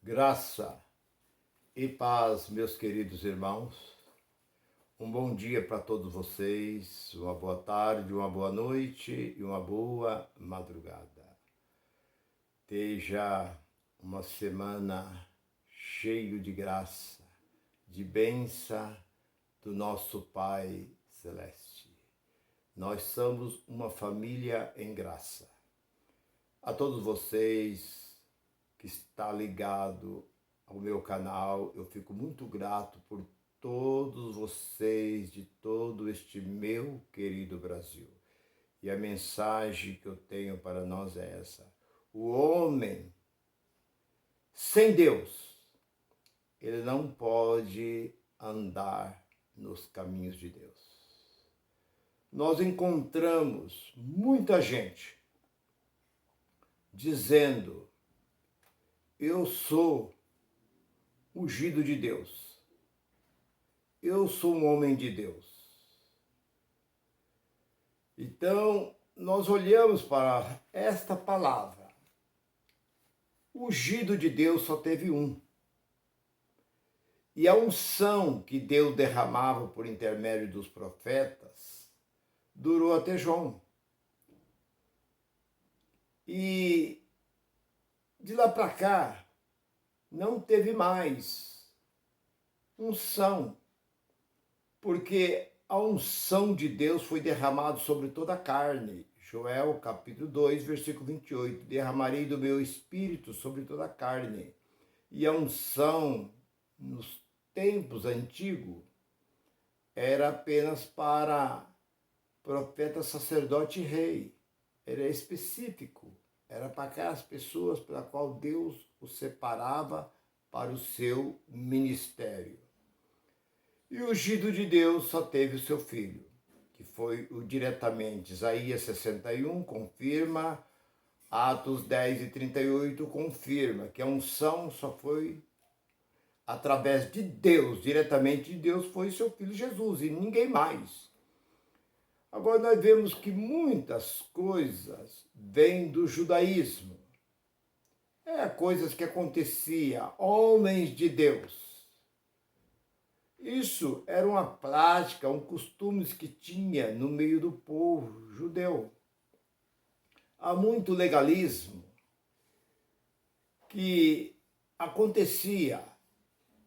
Graça e paz, meus queridos irmãos. Um bom dia para todos vocês, uma boa tarde, uma boa noite e uma boa madrugada. Esteja uma semana cheia de graça, de bênção do nosso Pai Celeste. Nós somos uma família em graça. A todos vocês que está ligado ao meu canal, eu fico muito grato por todos vocês de todo este meu querido Brasil. E a mensagem que eu tenho para nós é essa: o homem sem Deus, ele não pode andar nos caminhos de Deus. Nós encontramos muita gente dizendo: eu sou ungido de Deus. Eu sou um homem de Deus. Então, nós olhamos para esta palavra. O ungido de Deus só teve um. E a unção que Deus derramava por intermédio dos profetas durou até João. E de lá para cá, não teve mais unção, porque a unção de Deus foi derramada sobre toda a carne. Joel, capítulo 2, versículo 28, derramarei do meu espírito sobre toda a carne. E a unção, nos tempos antigos, era apenas para profeta, sacerdote e rei. Era específico. Era para aquelas pessoas pela qual Deus os separava para o seu ministério. E o ungido de Deus só teve o seu filho, que foi o diretamente. Isaías 61 confirma, Atos 10 e 38 confirma que a unção só foi através de Deus, diretamente de Deus, foi seu filho Jesus e ninguém mais. Agora nós vemos que muitas coisas vêm do judaísmo. Coisas que aconteciam, homens de Deus. Isso era uma prática, um costume que tinha no meio do povo judeu. Há muito legalismo que acontecia.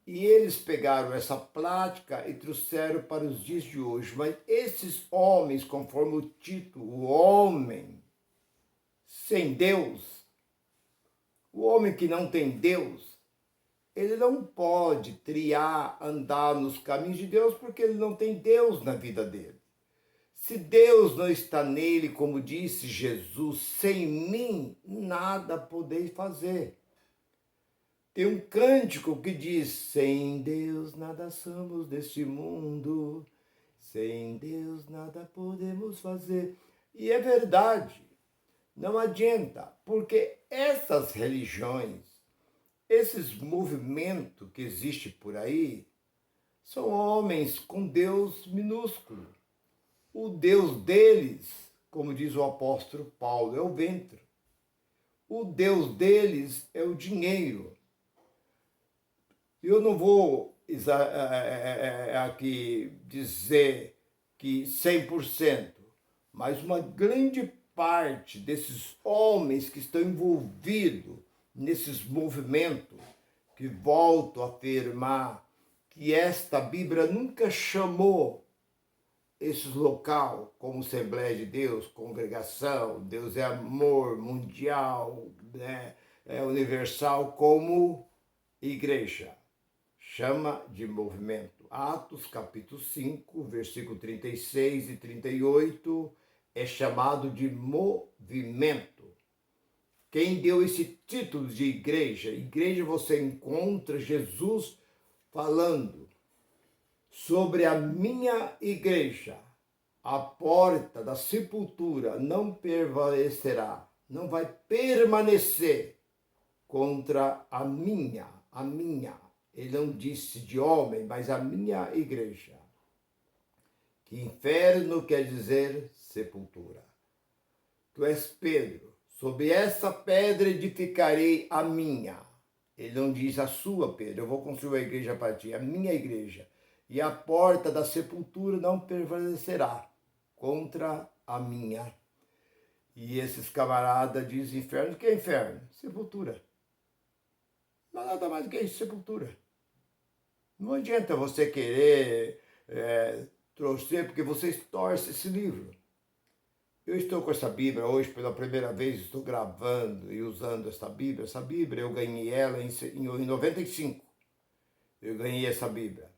E eles pegaram essa prática e trouxeram para os dias de hoje. Mas esses homens, conforme o título, o homem sem Deus, o homem que não tem Deus, ele não pode andar nos caminhos de Deus porque ele não tem Deus na vida dele. Se Deus não está nele, como disse Jesus, sem mim nada podeis fazer. Tem um cântico que diz: sem Deus nada somos deste mundo, sem Deus nada podemos fazer. E é verdade, não adianta, porque essas religiões, esses movimentos que existem por aí, são homens com Deus minúsculo. O Deus deles, como diz o apóstolo Paulo, é o ventre. O Deus deles é o dinheiro. Eu não vou aqui dizer que 100%, mas uma grande parte desses homens que estão envolvidos nesses movimentos, que volto a afirmar que esta Bíblia nunca chamou esse local como Assembleia de Deus, congregação, Deus é amor mundial, né, é universal, como igreja. Chama de movimento. Atos, capítulo 5, versículo 36 e 38, é chamado de movimento. Quem deu esse título de igreja? Igreja, você encontra Jesus falando sobre a minha igreja. A porta da sepultura não prevalecerá, não vai permanecer contra a minha. Ele não disse de homem, mas a minha igreja. Que inferno quer dizer sepultura. Tu és Pedro, sobre essa pedra edificarei a minha Ele não diz a sua, Pedro, eu vou construir uma igreja para ti, a minha igreja. E a porta da sepultura não prevalecerá contra a minha. E esses camaradas dizem inferno. O que é inferno? Sepultura. Não é nada mais do que isso, sepultura. Não adianta você querer torcer, porque você torce esse livro. Eu estou com essa Bíblia hoje, pela primeira vez, estou gravando e usando essa Bíblia. Essa Bíblia, eu ganhei ela em 95. Eu ganhei essa Bíblia.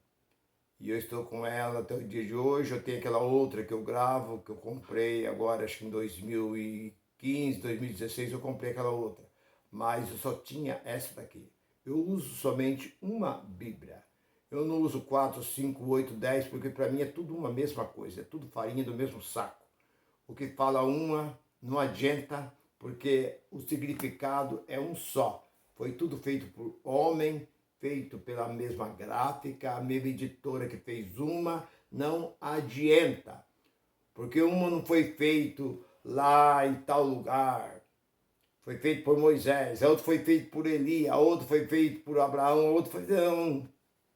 E eu estou com ela até o dia de hoje. Eu tenho aquela outra que eu gravo, que eu comprei agora, acho que em 2015, 2016, eu comprei aquela outra. Mas eu só tinha essa daqui. Eu uso somente uma Bíblia. Eu não uso 4, 5, 8, 10, porque para mim é tudo uma mesma coisa. É tudo farinha do mesmo saco. O que fala uma não adianta, porque o significado é um só. Foi tudo feito por homem, feito pela mesma gráfica, a mesma editora que fez uma, não adianta. Porque uma não foi feito lá em tal lugar, foi feito por Moisés, a outra foi feito por Eli, a outra foi feito por Abraão, a outra foi... Não,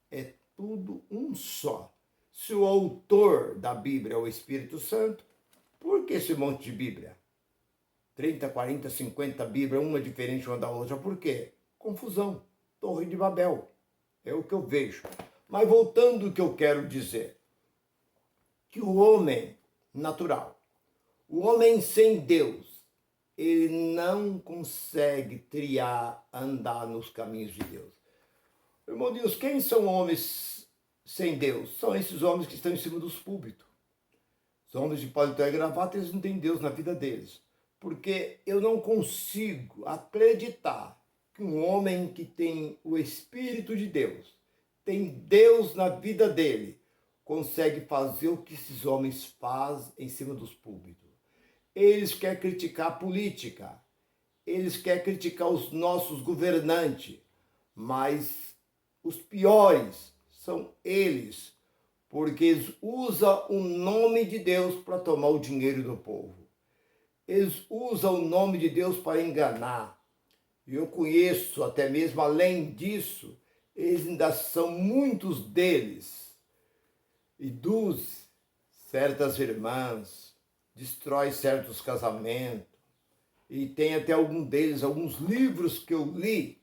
é tudo um só. Se o autor da Bíblia é o Espírito Santo, por que esse monte de Bíblia? 30, 40, 50 Bíblias, uma diferente uma da outra. Por quê? Confusão. Torre de Babel. É o que eu vejo. Mas voltando ao que eu quero dizer. Que o homem natural, o homem sem Deus, ele não consegue triar, andar nos caminhos de Deus. Irmão Deus, quem são homens sem Deus? São esses homens que estão em cima dos púlpitos. Os homens de paletó e gravata, eles não têm Deus na vida deles. Porque eu não consigo acreditar que um homem que tem o Espírito de Deus, tem Deus na vida dele, consegue fazer o que esses homens fazem em cima dos púlpitos. Eles querem criticar a política, eles querem criticar os nossos governantes, mas os piores são eles, porque eles usam o nome de Deus para tomar o dinheiro do povo. Eles usam o nome de Deus para enganar. E eu conheço, até mesmo além disso, eles ainda são muitos deles. Induz certas irmãs, destrói certos casamentos. E tem até algum deles, alguns livros que eu li,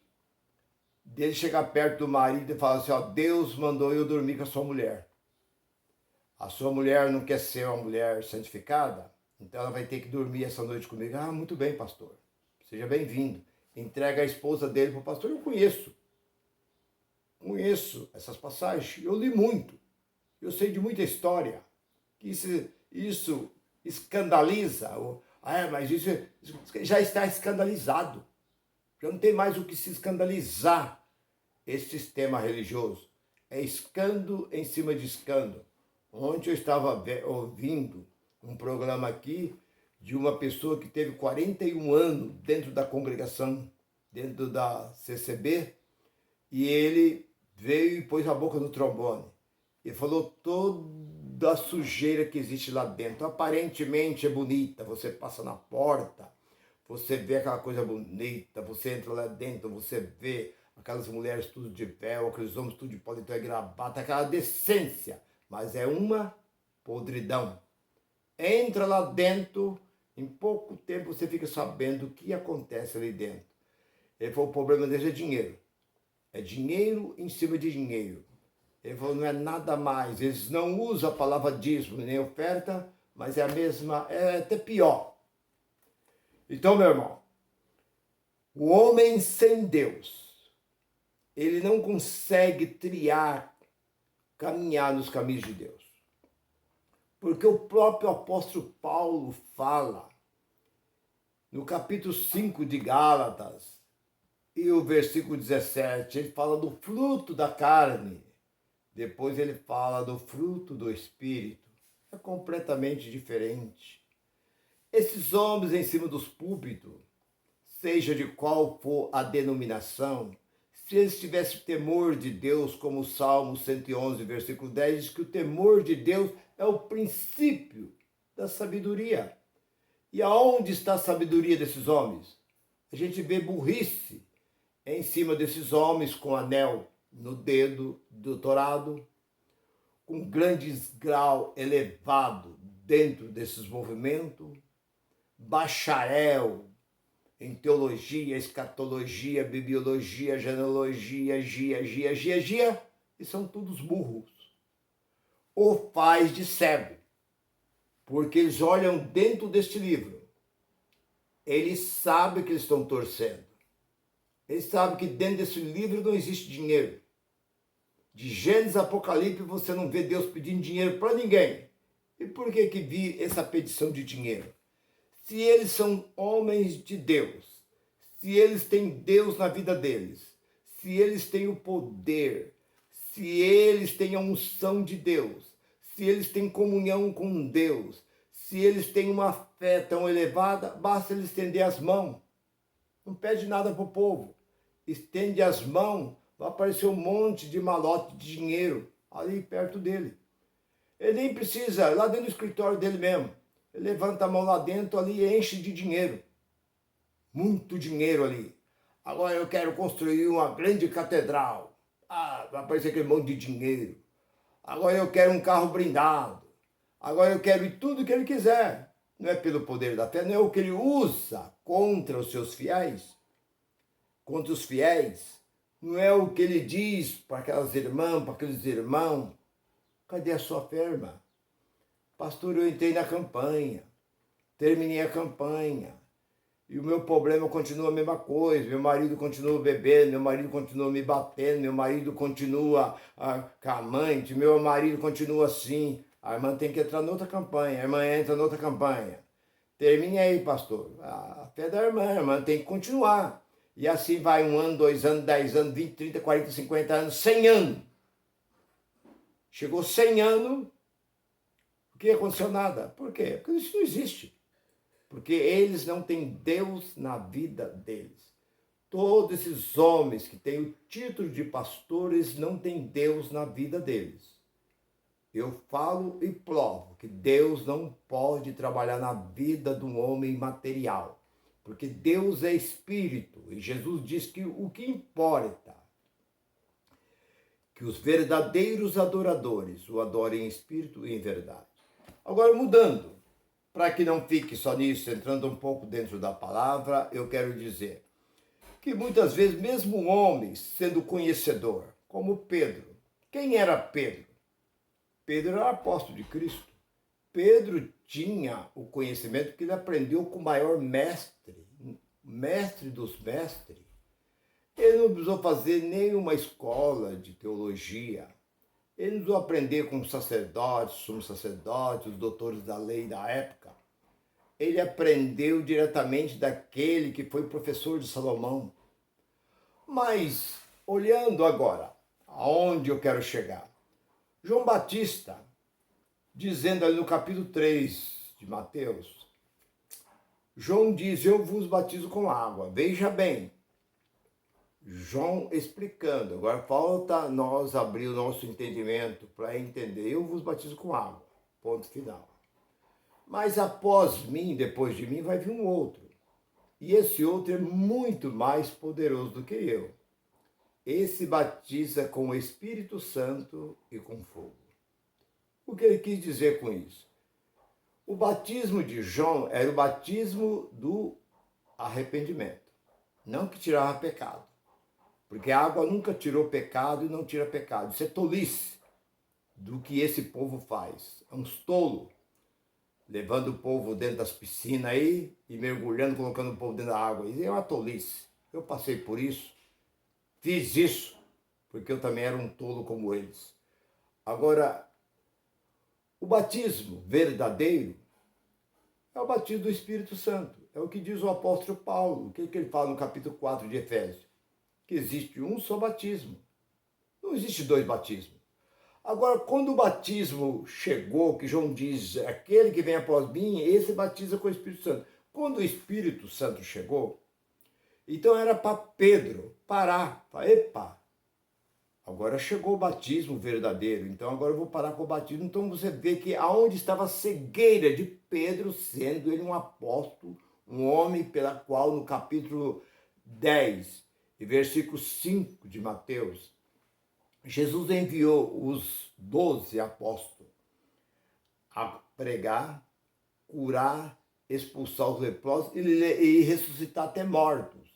dele chegar perto do marido e falar assim, ó, Deus mandou eu dormir com a sua mulher. A sua mulher não quer ser uma mulher santificada? Então ela vai ter que dormir essa noite comigo. Ah, muito bem, pastor. Seja bem-vindo. Entrega a esposa dele para o pastor. Eu conheço essas passagens. Eu li muito. Eu sei de muita história. Isso escandaliza. Mas isso já está escandalizado. Já não tem mais o que se escandalizar. Esse sistema religioso é escândalo em cima de escândalo. Ontem eu estava ouvindo um programa aqui de uma pessoa que teve 41 anos dentro da congregação, dentro da CCB, e ele veio e pôs a boca no trombone. E falou toda a sujeira que existe lá dentro. Aparentemente é bonita, você passa na porta, você vê aquela coisa bonita, você entra lá dentro, você vê aquelas mulheres tudo de véu, aqueles homens tudo de paletó e gravata, aquela decência. Mas é uma podridão. Entra lá dentro, em pouco tempo você fica sabendo o que acontece ali dentro. Ele falou, o problema deles é dinheiro. É dinheiro em cima de dinheiro. Ele falou, não é nada mais. Eles não usam a palavra dízimo nem oferta, mas é a mesma, é até pior. Então, meu irmão, o homem sem Deus, ele não consegue caminhar nos caminhos de Deus. Porque o próprio apóstolo Paulo fala, no capítulo 5 de Gálatas, e o versículo 17, ele fala do fruto da carne. Depois ele fala do fruto do Espírito. É completamente diferente. Esses homens em cima dos púlpitos, seja de qual for a denominação, se eles tivessem temor de Deus, como o Salmo 111, versículo 10, diz que o temor de Deus é o princípio da sabedoria. E aonde está a sabedoria desses homens? A gente vê burrice. em cima desses homens com anel no dedo, doutorado, com grandes grau elevado dentro desses movimentos, bacharel em teologia, escatologia, bibliologia, genealogia, gia, e são todos burros. Ou faz de cego, porque eles olham dentro deste livro. Eles sabem que eles estão torcendo. Eles sabem que dentro desse livro não existe dinheiro. De Gênesis a Apocalipse você não vê Deus pedindo dinheiro para ninguém. E por que vi essa petição de dinheiro? Se eles são homens de Deus, se eles têm Deus na vida deles, se eles têm o poder, se eles têm a unção de Deus, se eles têm comunhão com Deus, se eles têm uma fé tão elevada, basta eles estender as mãos. Não pede nada para o povo. Estende as mãos, vai aparecer um monte de malote de dinheiro ali perto dele. Ele nem precisa, lá dentro do escritório dele mesmo. Ele levanta a mão lá dentro ali e enche de dinheiro. Muito dinheiro ali. Agora eu quero construir uma grande catedral. Vai aparecer aquele monte de dinheiro. Agora eu quero um carro blindado. Agora eu quero tudo que ele quiser. Não é pelo poder da fé, não é o que ele usa contra os seus fiéis. Contra os fiéis. Não é o que ele diz para aquelas irmãs, para aqueles irmãos. Cadê a sua fé, irmã? Pastor, eu entrei na campanha. Terminei a campanha. E o meu problema continua a mesma coisa. Meu marido continua bebendo, meu marido continua me batendo, meu marido continua camante, meu marido continua assim. A irmã tem que entrar noutra campanha, a irmã entra noutra campanha. Termine aí, pastor. A fé da irmã, a irmã tem que continuar. E assim vai 1 ano, 2 anos, 10 anos, 20, 30, 40, 50 anos, 100 anos. Chegou 100 anos, o que aconteceu? Nada. Por quê? Porque isso não existe. Porque eles não têm Deus na vida deles. Todos esses homens que têm o título de pastores não têm Deus na vida deles. Eu falo e provo que Deus não pode trabalhar na vida de um homem material. Porque Deus é espírito. E Jesus diz que o que importa que os verdadeiros adoradores o adorem em espírito e em verdade. Agora, mudando, para que não fique só nisso, entrando um pouco dentro da palavra, eu quero dizer que muitas vezes, mesmo homens sendo conhecedor, como Pedro. Quem era Pedro? Pedro era apóstolo de Cristo. Pedro tinha o conhecimento que ele aprendeu com o maior mestre, mestre dos mestres. Ele não precisou fazer nenhuma escola de teologia. Ele não precisou aprender com os sacerdotes, sumos sacerdotes, os doutores da lei da época. Ele aprendeu diretamente daquele que foi professor de Salomão. Mas, olhando agora, aonde eu quero chegar? João Batista, dizendo ali no capítulo 3 de Mateus, João diz, eu vos batizo com água. Veja bem, João explicando, agora falta nós abrir o nosso entendimento para entender, eu vos batizo com água, ponto final. Mas após mim, depois de mim, vai vir um outro. E esse outro é muito mais poderoso do que eu. Esse batiza com o Espírito Santo e com fogo. O que ele quis dizer com isso? O batismo de João era o batismo do arrependimento, não que tirava pecado. Porque a água nunca tirou pecado e não tira pecado. Isso é tolice do que esse povo faz. É uns tolos, levando o povo dentro das piscinas aí e mergulhando, colocando o povo dentro da água. Isso é uma tolice. Eu passei por isso, fiz isso, porque eu também era um tolo como eles. Agora, o batismo verdadeiro é o batismo do Espírito Santo. É o que diz o apóstolo Paulo. O que ele fala no capítulo 4 de Efésios? Que existe um só batismo. Não existe dois batismos. Agora, quando o batismo chegou, que João diz, aquele que vem após mim, esse batiza com o Espírito Santo. Quando o Espírito Santo chegou, então era para Pedro parar. Falar, epa, agora chegou o batismo verdadeiro, então agora eu vou parar com o batismo. Então você vê que aonde estava a cegueira de Pedro, sendo ele um apóstolo, um homem pela qual no capítulo 10 e versículo 5 de Mateus, Jesus enviou os 12 apóstolos a pregar, curar, expulsar os leprosos e ressuscitar até mortos.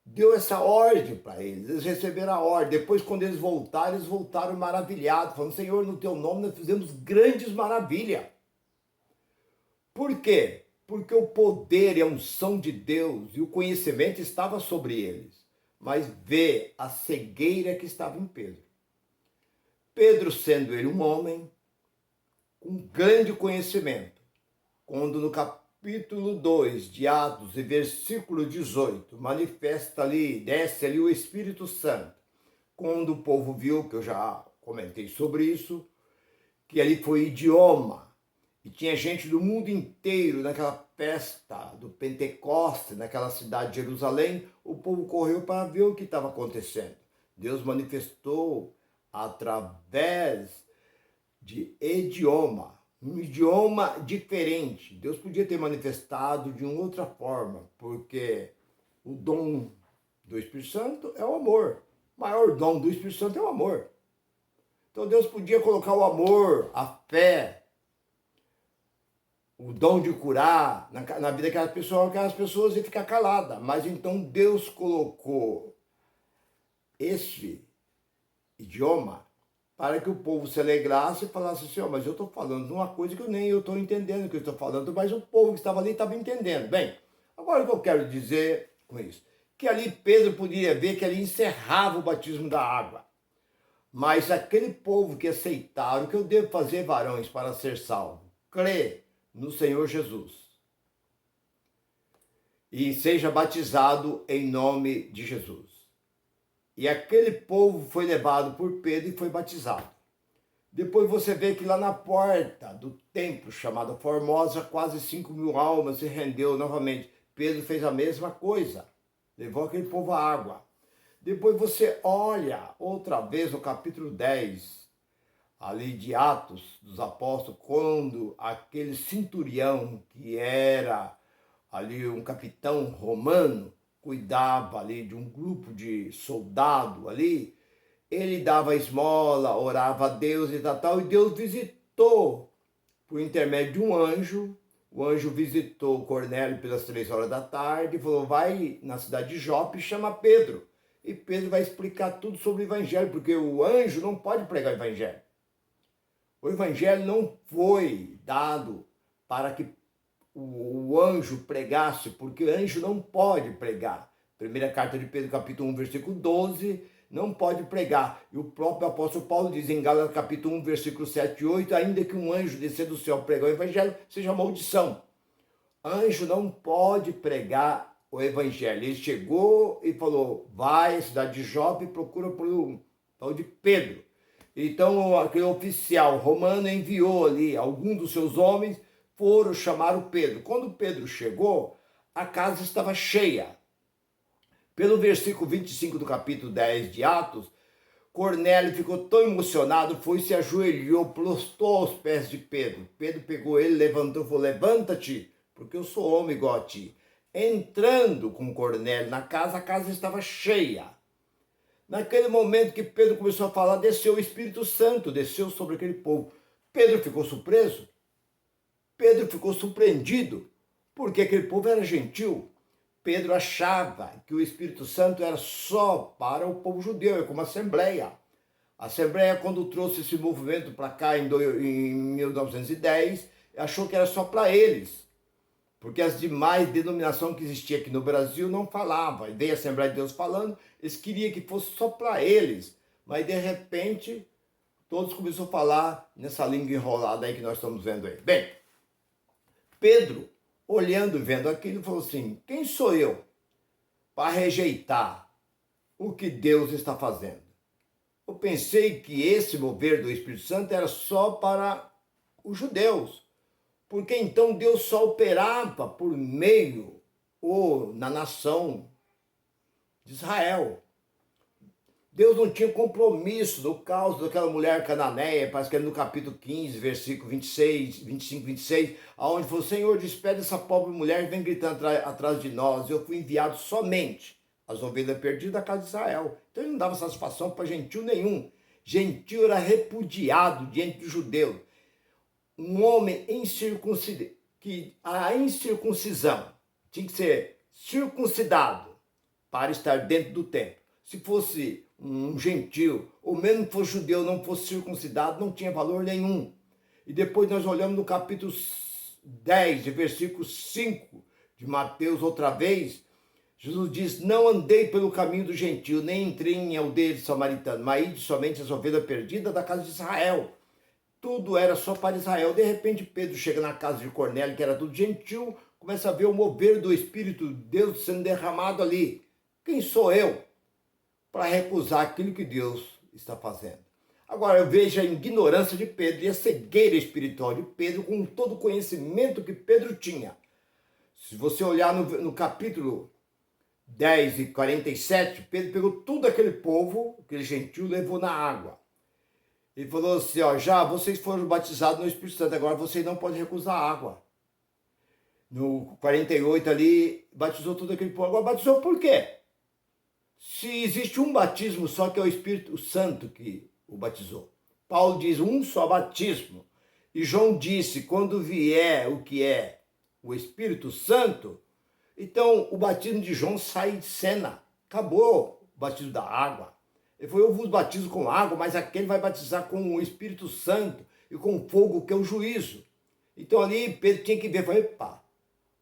Deu essa ordem para eles, eles receberam a ordem. Depois, quando eles voltaram maravilhados, falando: Senhor, no teu nome nós fizemos grandes maravilhas. Por quê? Porque o poder e a unção de Deus e o conhecimento estava sobre eles. Mas vê a cegueira que estava em Pedro. Pedro, sendo ele um homem com grande conhecimento, quando no capítulo 2 de Atos, e versículo 18, manifesta ali, desce ali o Espírito Santo. Quando o povo viu, que eu já comentei sobre isso, que ali foi idioma, e tinha gente do mundo inteiro naquela festa do Pentecostes, naquela cidade de Jerusalém, o povo correu para ver o que estava acontecendo. Deus manifestou através de idioma, um idioma diferente. Deus podia ter manifestado de uma outra forma, porque o dom do Espírito Santo é o amor. O maior dom do Espírito Santo é o amor. Então Deus podia colocar o amor, a fé, o dom de curar na vida daquelas pessoas e ficar calada. Mas então Deus colocou esse idioma para que o povo se alegrasse e falasse assim: mas eu estou falando de uma coisa que eu nem estou entendendo o que eu estou falando, mas o povo que estava ali estava entendendo. Bem, agora o que eu quero dizer com isso? Que ali Pedro podia ver que ele encerrava o batismo da água. Mas aquele povo que aceitaram: o que eu devo fazer, varões, para ser salvo? Crê no Senhor Jesus e seja batizado em nome de Jesus. E aquele povo foi levado por Pedro e foi batizado. Depois você vê que lá na porta do templo chamado Formosa, quase 5.000 almas se rendeu novamente. Pedro fez a mesma coisa, levou aquele povo à água. Depois você olha outra vez no capítulo 10, ali de Atos dos Apóstolos, quando aquele centurião, que era ali um capitão romano, cuidava ali de um grupo de soldado ali, ele dava esmola, orava a Deus e tal, e Deus visitou por intermédio de um anjo. O anjo visitou Cornélio pelas 3 horas da tarde e falou: vai na cidade de Jope e chama Pedro. E Pedro vai explicar tudo sobre o evangelho, porque o anjo não pode pregar o evangelho. O evangelho não foi dado para que o anjo pregasse, porque anjo não pode pregar. Primeira carta de Pedro, capítulo 1, versículo 12, não pode pregar. E o próprio apóstolo Paulo diz em Gálatas, capítulo 1, versículo 7 e 8, ainda que um anjo descer do céu pregar o evangelho, seja maldição. Anjo não pode pregar o evangelho. Ele chegou e falou: vai à cidade de Jope e procura por um tal de Pedro. Então aquele oficial romano enviou ali algum dos seus homens, foram chamar o Pedro. Quando Pedro chegou, a casa estava cheia. Pelo versículo 25 do capítulo 10 de Atos, Cornélio ficou tão emocionado, foi, se ajoelhou, prostrou aos pés de Pedro. Pedro pegou ele, levantou e falou: levanta-te, porque eu sou homem igual a ti. Entrando com Cornélio na casa, a casa estava cheia. Naquele momento que Pedro começou a falar, desceu o Espírito Santo, desceu sobre aquele povo. Pedro ficou surpreso. Pedro ficou surpreendido, porque aquele povo era gentil. Pedro achava que o Espírito Santo era só para o povo judeu, é como a Assembleia. A Assembleia, quando trouxe esse movimento para cá em 1910, achou que era só para eles, porque as demais denominações que existiam aqui no Brasil não falavam. E veio a Assembleia de Deus falando, eles queriam que fosse só para eles, mas de repente todos começaram a falar nessa língua enrolada aí que nós estamos vendo aí. Bem, Pedro, olhando e vendo aquilo, falou assim: quem sou eu para rejeitar o que Deus está fazendo? Eu pensei que esse mover do Espírito Santo era só para os judeus, porque então Deus só operava por meio ou na nação de Israel. Deus não tinha compromisso no caso daquela mulher cananeia, parece que é no capítulo 15, versículo 26, 25, 26, onde falou: Senhor, despede essa pobre mulher e vem gritando atrás de nós. Eu fui enviado somente as ovelhas perdidas da casa de Israel. Então ele não dava satisfação para gentil nenhum. Gentil era repudiado diante do judeu. Um homem incircuncidado, que a incircuncisão tinha que ser circuncidado para estar dentro do templo. Se fosse um gentil, ou mesmo que fosse judeu, não fosse circuncidado, não tinha valor nenhum. E depois nós olhamos no capítulo 10, versículo 5 de Mateus, outra vez, Jesus diz: não andei pelo caminho do gentio, nem entrei em aldeia de samaritano, mas ide somente as ovelhas perdidas da casa de Israel. Tudo era só para Israel. De repente, Pedro chega na casa de Cornélio, que era tudo gentil, começa a ver o mover do Espírito de Deus sendo derramado ali. Quem sou eu para recusar aquilo que Deus está fazendo? Agora, eu vejo a ignorância de Pedro e a cegueira espiritual de Pedro, com todo o conhecimento que Pedro tinha. Se você olhar no capítulo 10 e 47, Pedro pegou tudo aquele povo, aquele gentil, levou na água. Ele falou assim, ó, já vocês foram batizados no Espírito Santo, agora vocês não podem recusar a água. No 48 ali, batizou todo aquele povo. Agora batizou por quê? Se existe um batismo só, que é o Espírito Santo que o batizou. Paulo diz um só batismo. E João disse, quando vier o que é o Espírito Santo, então o batismo de João sai de cena. Acabou o batismo da água. Ele falou, eu vos batizo com água, mas aquele vai batizar com o Espírito Santo e com fogo, que é o juízo. Então ali Pedro tinha que ver, falei, pá,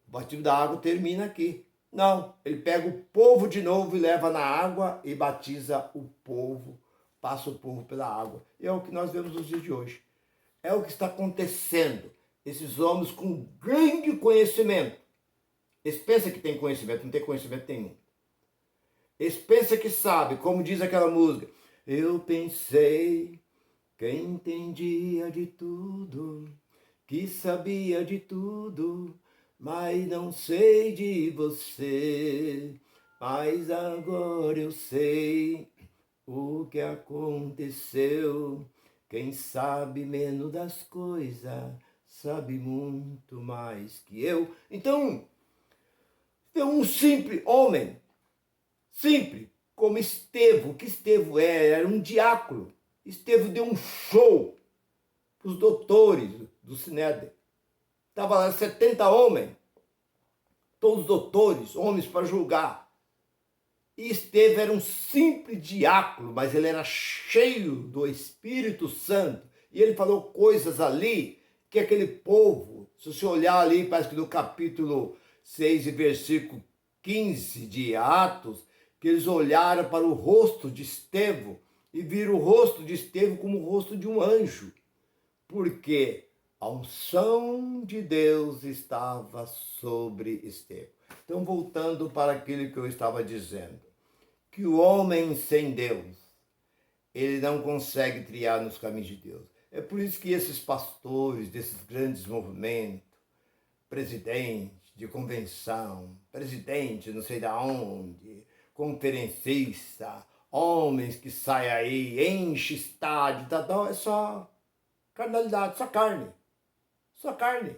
o batismo da água termina aqui. Não, ele pega o povo de novo e leva na água e batiza o povo, passa o povo pela água. E é o que nós vemos nos dias de hoje. É o que está acontecendo. Esses homens com grande conhecimento. Eles pensam que tem conhecimento, não tem conhecimento nenhum. Eles pensam que sabe, como diz aquela música. Eu pensei que entendia de tudo, que sabia de tudo, mas não sei de você. Mas agora eu sei o que aconteceu. Quem sabe menos das coisas, sabe muito mais que eu. Então, tem um simples homem, simples, como Estevão. O que Estevão era um diácono. Estevão deu um show para os doutores do Sinédrio. Estava lá 70 homens, todos doutores, homens para julgar. E Estevão era um simples diácono, mas ele era cheio do Espírito Santo. E ele falou coisas ali que aquele povo, se você olhar ali, parece que no capítulo 6 e versículo 15 de Atos, que eles olharam para o rosto de Estevão e viram o rosto de Estevão como o rosto de um anjo. Porque a unção de Deus estava sobre Estevão. Então, voltando para aquilo que eu estava dizendo, que o homem sem Deus, ele não consegue triar nos caminhos de Deus. É por isso que esses pastores desses grandes movimentos, presidente de convenção, presidente não sei da onde, conferencista, homens que saem aí, enche estádio, tal, é só carnalidade, só carne. Só carne.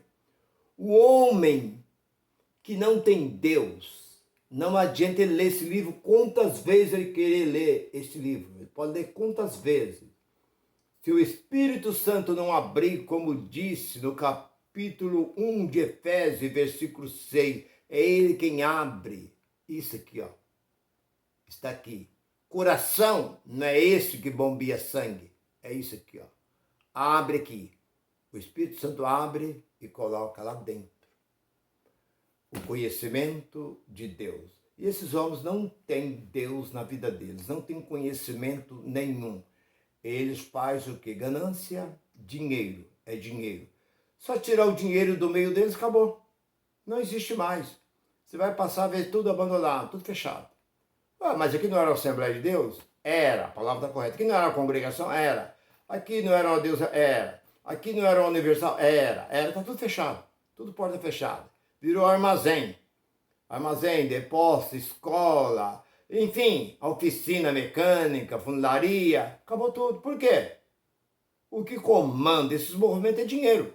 O homem que não tem Deus, não adianta ele ler esse livro quantas vezes ele querer ler esse livro. Ele pode ler quantas vezes. Se o Espírito Santo não abrir, como disse no capítulo 1 de Efésios, versículo 6, é ele quem abre. Isso aqui, ó. Está aqui. Coração não é esse que bombia sangue. É isso aqui, ó. Abre aqui. O Espírito Santo abre e coloca lá dentro o conhecimento de Deus. E esses homens não têm Deus na vida deles, não têm conhecimento nenhum. Eles fazem o quê? Ganância, dinheiro. É dinheiro. Só tirar o dinheiro do meio deles, acabou. Não existe mais. Você vai passar a ver tudo abandonado, tudo fechado. Ah, mas aqui não era a Assembleia de Deus? Era, a palavra está correta. Aqui não era a congregação? Era. Aqui não era uma Deus? Era. Aqui não era uma universal? Era. Está tudo fechado. Tudo porta fechada. Virou armazém. Armazém, depósito, escola, enfim, oficina mecânica, funilaria. Acabou tudo. Por quê? O que comanda esses movimentos é dinheiro.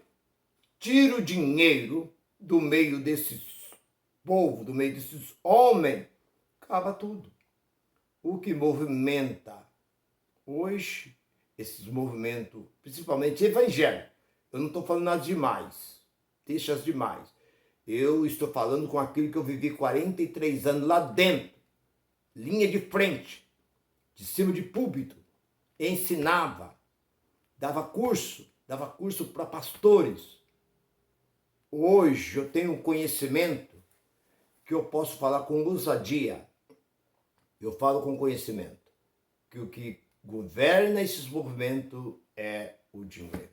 Tira o dinheiro do meio desses povos, do meio desses homens. acaba tudo. O que movimenta hoje, esses movimentos, principalmente evangélicos, eu não estou falando nada demais, deixa as demais. Eu estou falando com aquilo que eu vivi 43 anos lá dentro, linha de frente, de cima de púlpito, ensinava, dava curso para pastores. Hoje eu tenho um conhecimento que eu posso falar com ousadia. Eu falo com conhecimento que o que governa esses movimentos é o dinheiro.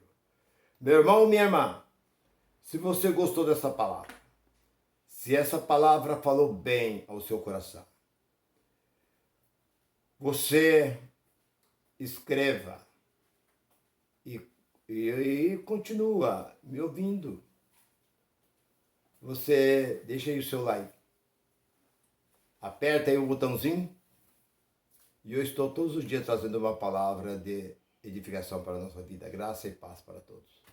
Meu irmão, minha irmã, se você gostou dessa palavra, se essa palavra falou bem ao seu coração, você escreva e continua me ouvindo. Você deixa aí o seu like. Aperta aí o botãozinho. E eu estou todos os dias trazendo uma palavra de edificação para a nossa vida. Graça e paz para todos.